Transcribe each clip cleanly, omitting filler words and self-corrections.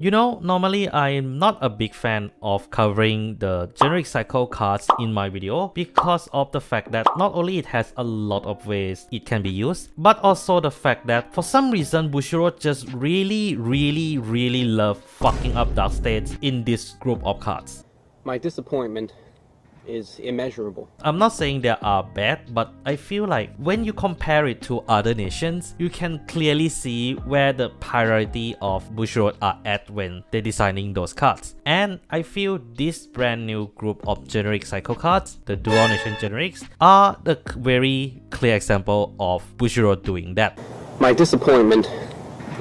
You know, normally I'm not a big fan of covering the generic cycle cards in my video because of the fact that not only it has a lot of ways it can be used, but also the fact that for some reason Bushiroad just really love fucking up dark states in this group of cards. My disappointment is immeasurable. I'm not saying they are bad, but I feel like when you compare it to other nations, you can clearly see where the priority of Bushiroad are at when they're designing those cards. And I feel this brand new group of generic cycle cards, the dual nation generics, are the very clear example of Bushiroad doing that. My disappointment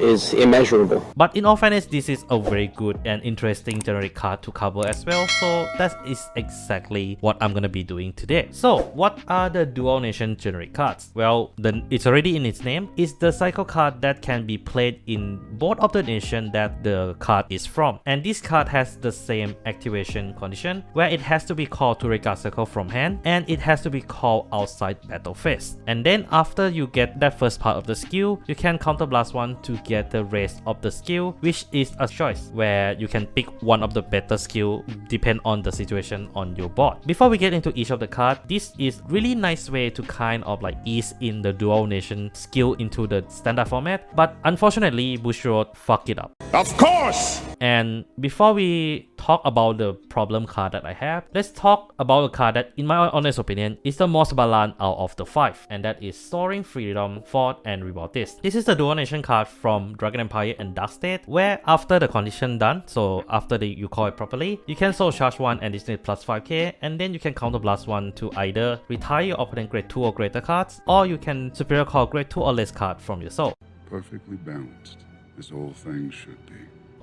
is immeasurable. But in all fairness, this is a very good and interesting generic card to cover as well, so that is exactly what I'm gonna be doing today. So what are the dual nation generic cards? Well, it's already in its name. It's the cycle card that can be played in both of the nation that the card is from, and this card has the same activation condition where it has to be called to regard cycle from hand and it has to be called outside battle phase. And then after you get that first part of the skill, you can counterblast one to get the rest of the skill, which is a choice where you can pick one of the better skill depend on the situation on your board. Before we get into each of the card, this is really nice way to kind of like ease in the dual nation skill into the standard format, but unfortunately Bushiroad fucked it up. Of course! And before we talk about the problem card that I have, let's talk about a card that in my honest opinion is the most balanced out of the 5, and that is Soaring Freedom, Fort, and Rebeltist. This is the dual nation card from Dragon Empire and Dark State, where after the condition done, so after you call it properly, you can soul charge one and display plus 5k, and then you can counterblast one to either retire your opponent grade 2 or greater cards, or you can superior call grade 2 or less card from your soul. Perfectly balanced, as all things should be.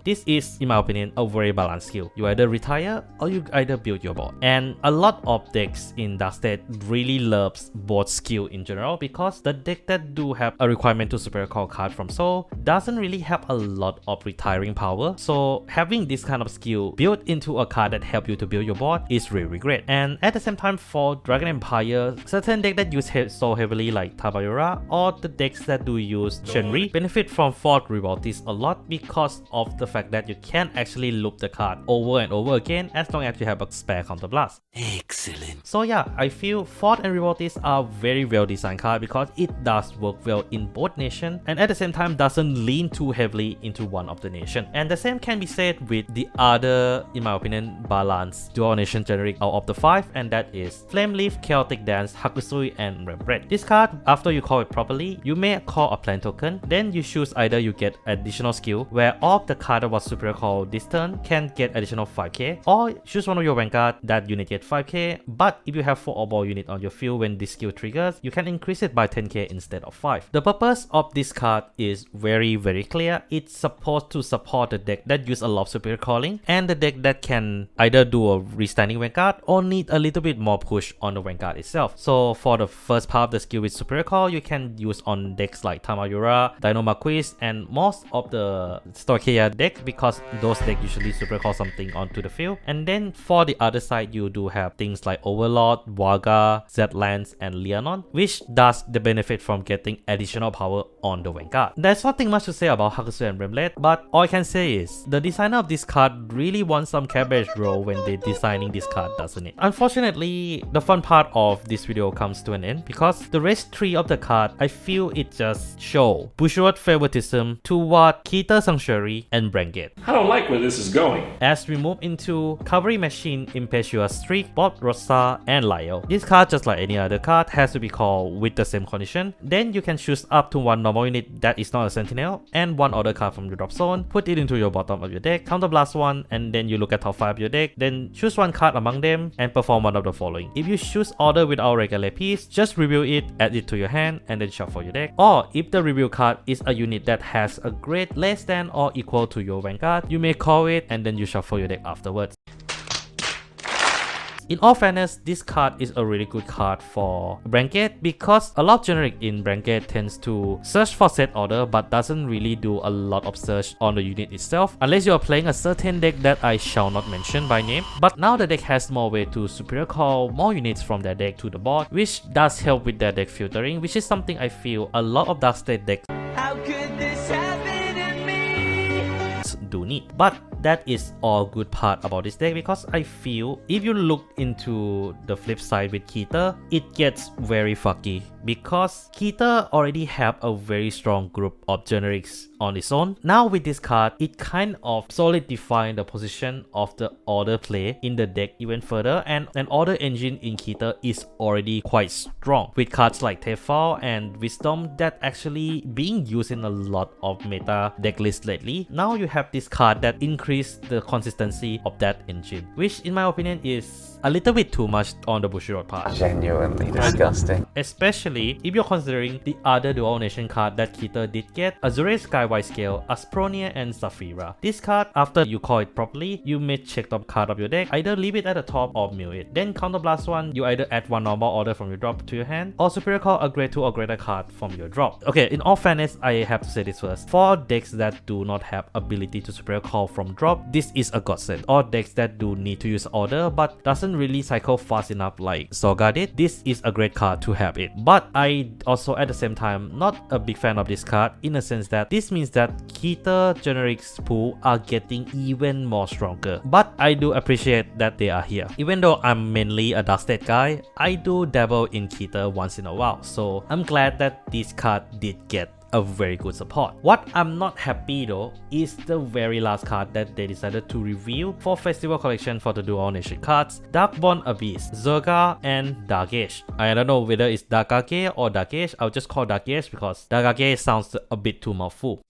This is, in my opinion, a very balanced skill. You either retire or you either build your board. And a lot of decks in Dark State really loves board skill in general because the deck that do have a requirement to superior call card from soul doesn't really have a lot of retiring power. So having this kind of skill built into a card that help you to build your board is really great. And at the same time, for Dragon Empire, certain decks that use so heavily like Tabayura or the decks that do use Shenri benefit from Fort Rebeltist a lot because of the fact that you can actually loop the card over and over again as long as you have a spare counterblast. Excellent. So yeah, I feel Fort and Rebeltist are very well designed card because it does work well in both nations and at the same time doesn't lean too heavily into one of the nation. And the same can be said with the other, in my opinion, balanced dual nation generic out of the 5, and that is Flameleaf, Chaotic Dance, Hakusui, and Rembrandt. This card, after you call it properly, you may call a plan token, then you choose either you get additional skill where all of the card that was superior call this turn can get additional 5k, or choose one of your Vanguard that unit get 5k, but if you have 4 orball unit on your field when this skill triggers, you can increase it by 10k instead of 5. The purpose of this card is very clear. It's supposed to support the deck that use a lot of superior calling and the deck that can either do a restanding Vanguard or need a little bit more push on the Vanguard itself. So for the first part of the skill with superior call, you can use on decks like Tamayura, Dino Marquis, and most of the Stoicheia deck because those decks usually superior call something onto the field. And then for the other side, you do have things like Overlord, Varga, Z-Lance, and Leonon, which does the benefit from getting additional power on the Vanguard. There's nothing much to say about Hakusui and Rembrandt, but all I can say is the designer of this card really wants some cabbage roll when they're designing this card, doesn't it? Unfortunately, the fun part of this video comes to an end because the rest 3 of the card, I feel it just show Bushiroad favoritism toward Keter Sanctuary and Brandt. I don't like where this is going. As we move into Cavalry Machine, Impetuous Streak, Bob Rosa, and Lyle. This card, just like any other card, has to be called with the same condition. Then you can choose up to 1 normal unit that is not a Sentinel and 1 other card from the drop zone, put it into your bottom of your deck, counterblast 1, and then you look at top 5 of your deck, then choose 1 card among them and perform one of the following. If you choose order without regular piece, just review it, add it to your hand, and then shuffle your deck. Or if the review card is a unit that has a grade less than or equal to your Vanguard, you may call it and then you shuffle your deck afterwards. In all fairness, this card is a really good card for Brandt because a lot of generic in Brandt tends to search for set order but doesn't really do a lot of search on the unit itself unless you are playing a certain deck that I shall not mention by name. But now the deck has more way to superior call more units from their deck to the board, which does help with their deck filtering, which is something I feel a lot of Dark State decks do need. But that is all good part about this deck, because I feel if you look into the flip side with Keter, it gets very fucky, because Keter already have a very strong group of generics on its own. Now with this card, it kind of solidifying the position of the order play in the deck even further, and an order engine in Keter is already quite strong, with cards like Tefal and Wisdom that actually being used in a lot of meta deck lists lately. Now you have this card that increase the consistency of that engine, which in my opinion is a little bit too much on the Bushiroad part. Genuinely disgusting. Especially if you're considering the other Dual Nation card that Keter did get, Azure Skywise Scale, Aspronia, and Zafira. This card, after you call it properly, you may check top card of your deck, either leave it at the top or mill it. Then counterblast one, you either add one normal order from your drop to your hand, or superior call a grade 2 or greater card from your drop. Okay, in all fairness, I have to say this first. For decks that do not have ability to superior call from drop, this is a godsend. Or decks that do need to use order but doesn't really cycle fast enough like Zorga did, this is a great card to have it. But I also at the same time not a big fan of this card, in a sense that this means that Keter generics pool are getting even more stronger. But I do appreciate that they are here. Even though I'm mainly a Dark State guy, I do dabble in Keter once in a while, so I'm glad that this card did get a very good support. What I'm not happy though is the very last card that they decided to reveal for Festival Collection for the Dual Nation cards, Darkborn Abyss, Zerga, and Darkage. I don't know whether it's Darkage or Darkage, I'll just call Darkage because Darkage sounds a bit too mouthful.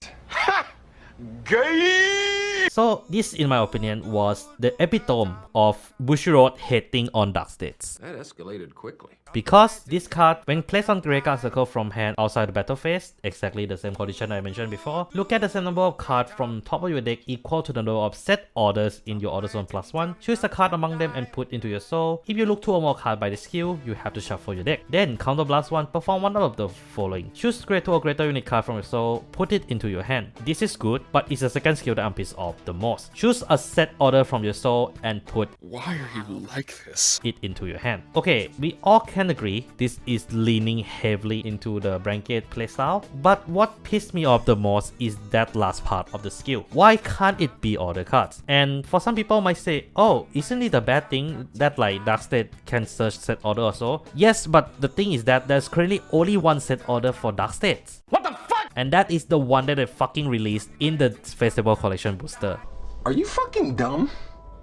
So this, in my opinion, was the epitome of Bushiroad hating on Dark States. That escalated quickly. Because this card, when placed on graveyard circle from hand outside the battle phase, exactly the same condition I mentioned before, look at the same number of cards from top of your deck equal to the number of set orders in your order zone +1. Choose a card among them and put into your soul. If you look 2 or more cards by the skill, you have to shuffle your deck. Then counterblast 1, perform one of the following. Choose grade 2 or greater unit card from your soul, put it into your hand. This is good, but it's the second skill that I'm pissed off the most. Choose a set order from your soul and put Why are you like this? it into your hand. Okay, we all can agree this is leaning heavily into the Brandt playstyle, but what pissed me off the most is that last part of the skill. Why can't it be order cards? And for some people might say, oh, isn't it a bad thing that like Dark State can search set order also? Yes, but the thing is that there's currently only one set order for Dark States. What the fuck? And that is the one that they fucking released in the Festival Collection booster. Are you fucking dumb?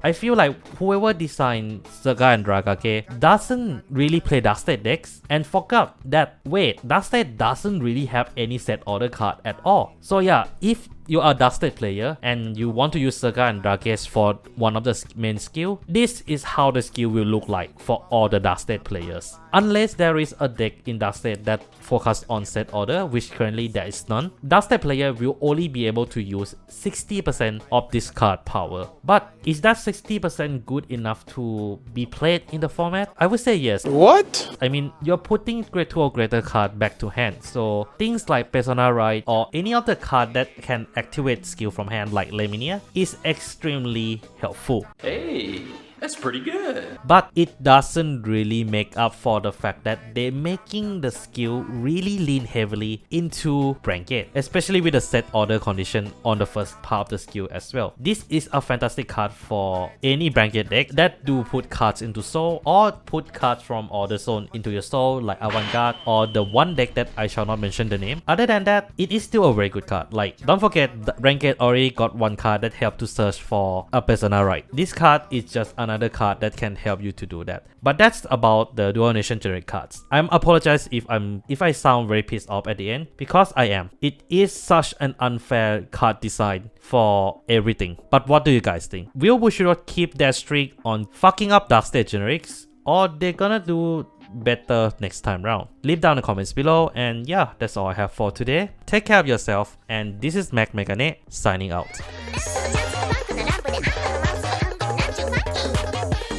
I feel like whoever designed Zerga and Dragake doesn't really play Dark State decks and forgot that, wait, Dark State doesn't really have any set order card at all. So yeah, if you are a Dark State player and you want to use Zerga and Dragake for one of the main skill, this is how the skill will look like for all the Dark State players. Unless there is a deck in Dark State that focus on set order, which currently there is none, Dark State player will only be able to use 60% of this card power. But is that 60% good enough to be played in the format? I would say yes. What? I mean, you're putting grade 2 or greater card back to hand, so things like Persona Rite or any of the card that can activate skill from hand like Laminia is extremely helpful. Hey, that's pretty good. But it doesn't really make up for the fact that they're making the skill really lean heavily into Brandt, especially with the set order condition on the first part of the skill as well. This is a fantastic card for any Brandt deck that do put cards into soul or put cards from order zone into your soul like Vanguard or the one deck that I shall not mention the name. Other than that, it is still a very good card. Like, don't forget, Brandt already got one card that helped to search for a Persona Rite. This card is just another card that can help you to do that. But that's about the Dual Nation generic cards. I'm apologize if I sound very pissed off at the end, because I am. It is such an unfair card design for everything. But what do you guys think? Will Bushiroad keep their streak on fucking up Dark State generics, or they're gonna do better next time round? Leave down the comments below, and yeah, that's all I have for today. Take care of yourself, and this is Mac Megane signing out.